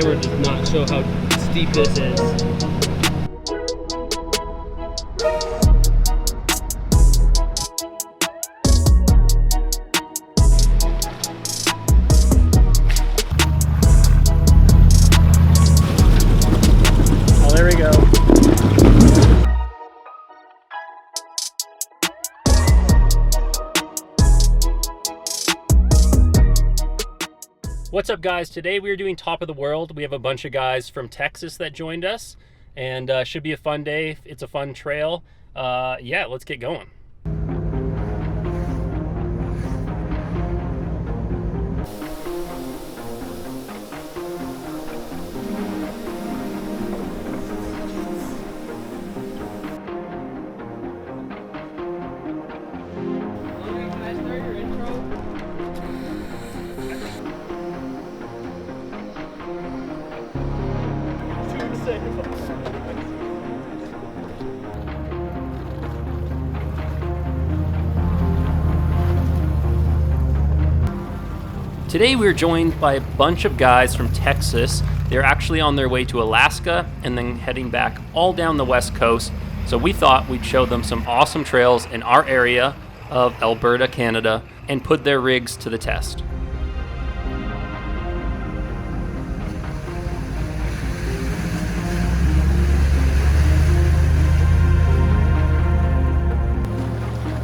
camera does not show how steep this is. There we go. What's up, guys? Today we are doing top of the world. We have a bunch of guys from Texas that joined us, and should be a fun day. It's a fun trail. Yeah, let's get going. Today we're joined by a bunch of guys from Texas. They're actually on their way to Alaska and then heading back all down the west coast. So we thought we'd show them some awesome trails in our area of Alberta, Canada, and put their rigs to the test.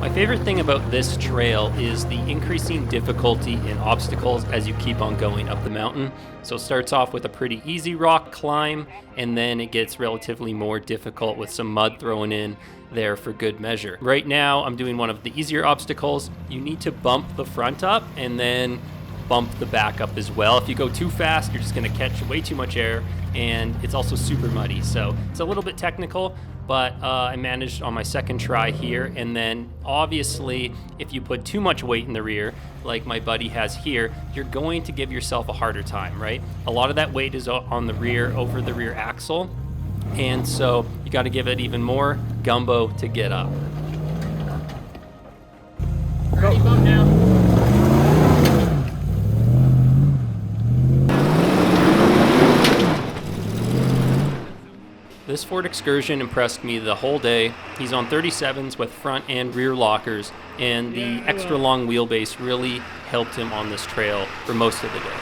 My favorite thing about this trail is the increasing difficulty in obstacles as you keep on going up the mountain. So it starts off with a pretty easy rock climb, and then it gets relatively more difficult with some mud thrown in there for good measure. Right now I'm doing one of the easier obstacles. You need to bump the front up and then bump the back up as well. If you go too fast, you're just going to catch way too much air, and it's also super muddy. So it's a little bit technical, but I managed on my second try here. And then obviously if you put too much weight in the rear, like my buddy has here, you're going to give yourself a harder time, right? A lot of that weight is on the rear, over the rear axle, and so you got to give it even more gumbo to get up. Ready, bump now. This Ford Excursion impressed me the whole day. He's on 37s with front and rear lockers, and the extra long wheelbase really helped him on this trail for most of the day.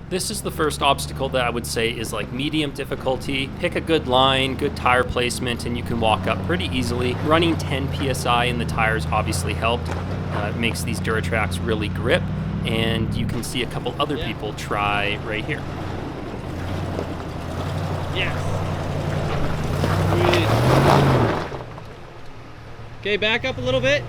This is the first obstacle that I would say is like medium difficulty. Pick a good line, good tire placement, and you can walk up pretty easily. Running 10 PSI in the tires obviously helped. It makes these Duratracks really grip, and you can see a couple other people try right here. Yes. Okay, back up a little bit.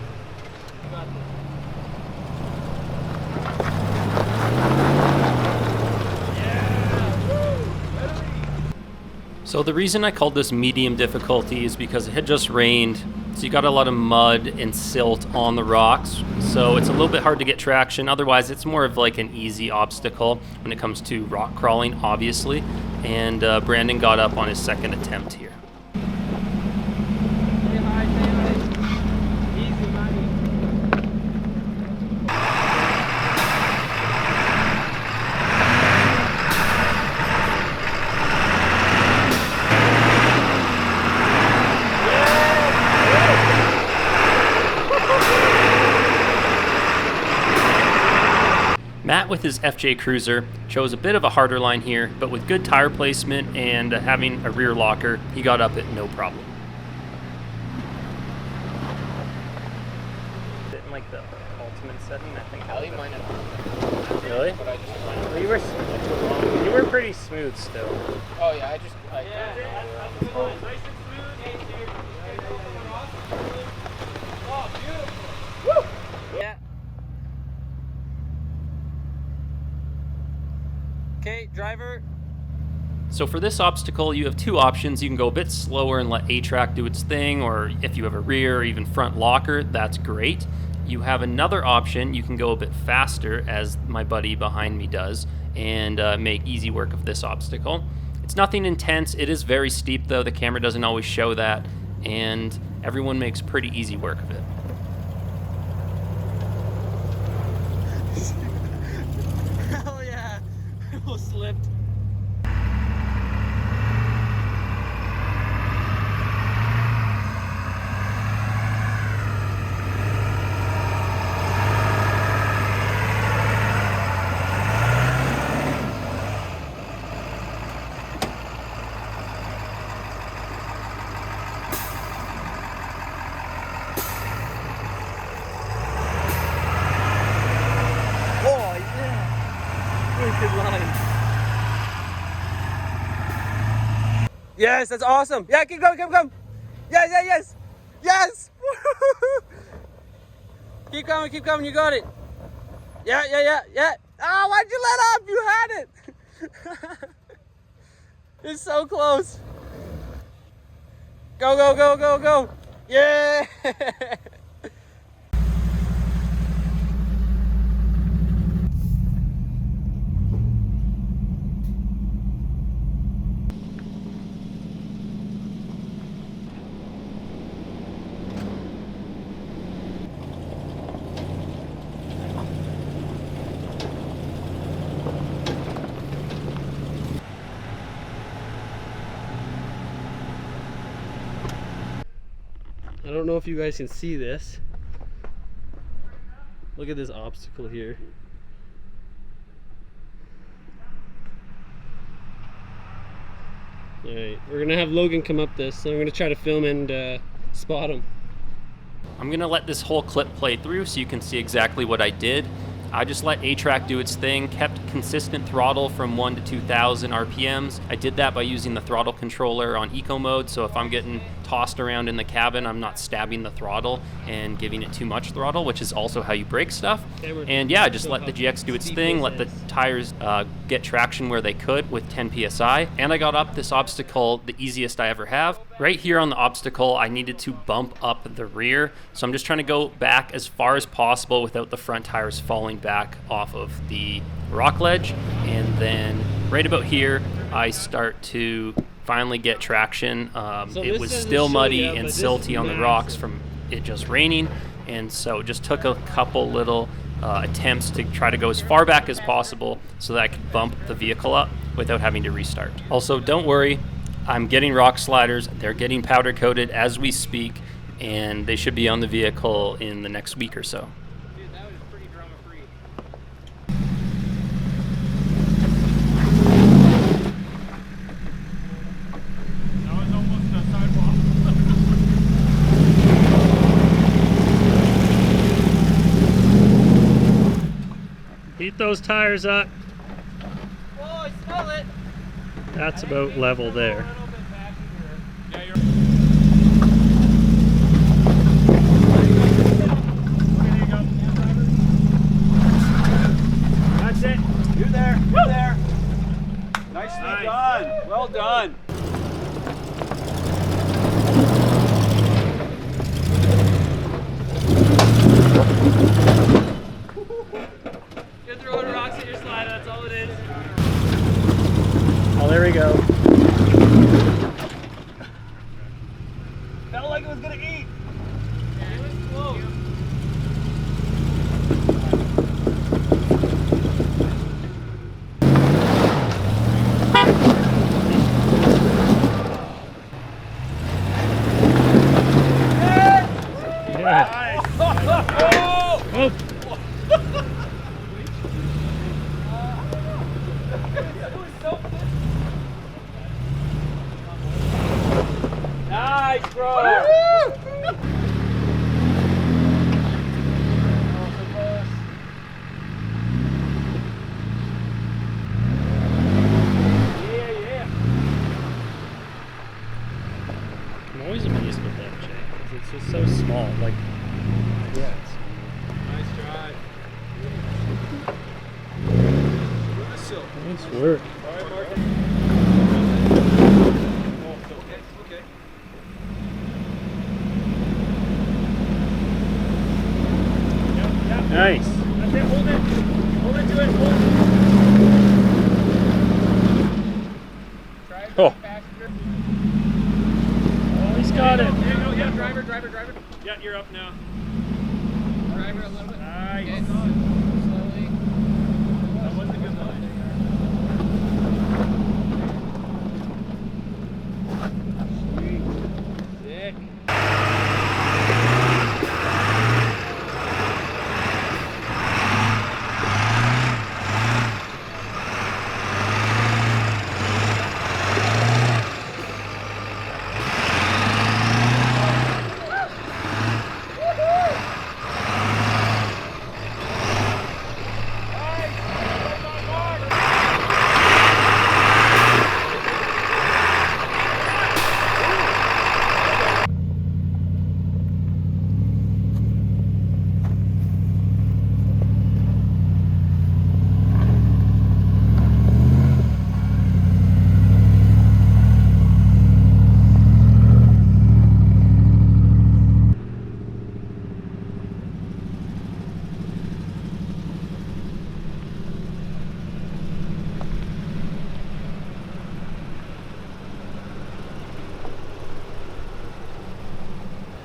So the reason I called this medium difficulty is because it had just rained, so you got a lot of mud and silt on the rocks, so it's a little bit hard to get traction. Otherwise, it's more of like an easy obstacle when it comes to rock crawling, obviously. And Brandon got up on his second attempt here. Matt with his FJ Cruiser chose a bit of a harder line here, but with good tire placement and having a rear locker, he got up it no problem. In like the ultimate setting, I think. I'll leave mine at really? Well, you were pretty smooth still. Oh yeah, I just Woo! Yeah. Okay, driver. So for this obstacle, you have two options. You can go a bit slower and let A-Track do its thing, or if you have a rear or even front locker, that's great. You have another option. You can go a bit faster, as my buddy behind me does, and make easy work of this obstacle. It's nothing intense. It is very steep though. The camera doesn't always show that, and everyone makes pretty easy work of it. Oh yeah, I almost slipped. Yes, that's awesome. Yeah, keep going, keep going. Yes, yes, yes. Yes. Keep coming, you got it. Yeah. Oh, why'd you let up? You had it. It's so close. Go. Yeah. I don't know if you guys can see this. Look at this obstacle here. Alright, we're gonna have Logan come up this, so I'm gonna try to film and spot him. I'm gonna let this whole clip play through so you can see exactly what I did. I just let A-Track do its thing, kept consistent throttle from 1 to 2,000 RPMs. I did that by using the throttle controller on eco mode, so if I'm getting tossed around in the cabin, I'm not stabbing the throttle and giving it too much throttle, which is also how you break stuff. And yeah, just let the GX do its thing, let the tires get traction where they could with 10 PSI. And I got up this obstacle the easiest I ever have. Right here on the obstacle, I needed to bump up the rear. So I'm just trying to go back as far as possible without the front tires falling back off of the rock ledge. And then right about here, I start to finally get traction. It was still muddy and silty on the rocks from it just raining. And so it just took a couple little attempts to try to go as far back as possible so that I could bump the vehicle up without having to restart. Also, don't worry, I'm getting rock sliders. They're getting powder coated as we speak, and they should be on the vehicle in the next week or so. Dude, that was pretty drama-free. That was almost a sidewalk. Heat those tires up. Oh, I smell it. That's about level there. That's it. You're there. You're there. Nicely done. Well done. You're throwing rocks at your slider. That's all it is. Oh, there we go. Felt like it was gonna eat. Yeah, it was close. Yeah. Oh. Nice, bro. I'm always amazed with that check. It's just so small. Like, yeah. Nice drive. Nice work. All right, Mark. Okay. Nice. That's it. Hold it. Hold it to it. Hold it. got it. There you go. Yeah, driver. Yeah, you're up now. Driver a little bit. Nice. Okay. Slowly. That was a good line. Sick.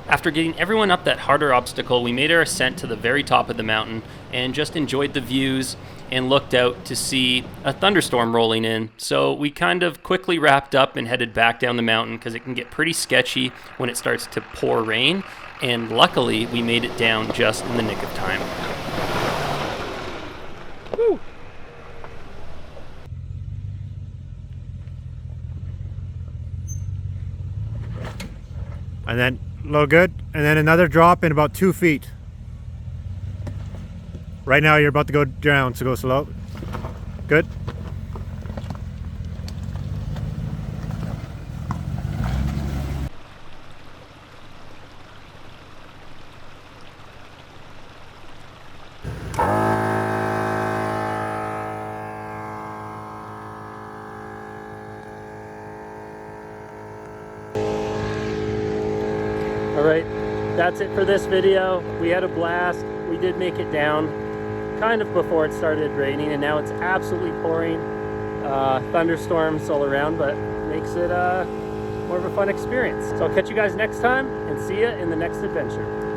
After getting everyone up that harder obstacle, we made our ascent to the very top of the mountain and just enjoyed the views and looked out to see a thunderstorm rolling in. So we kind of quickly wrapped up and headed back down the mountain because it can get pretty sketchy when it starts to pour rain. And luckily, we made it down just in the nick of time. Woo! And then low good, and then another drop in about 2 feet. Right now you're about to go down, so go slow. Good. All right, that's it for this video. We had a blast. We did make it down kind of before it started raining, and now it's absolutely pouring. Thunderstorms all around, but makes it more of a fun experience. So I'll catch you guys next time and see you in the next adventure.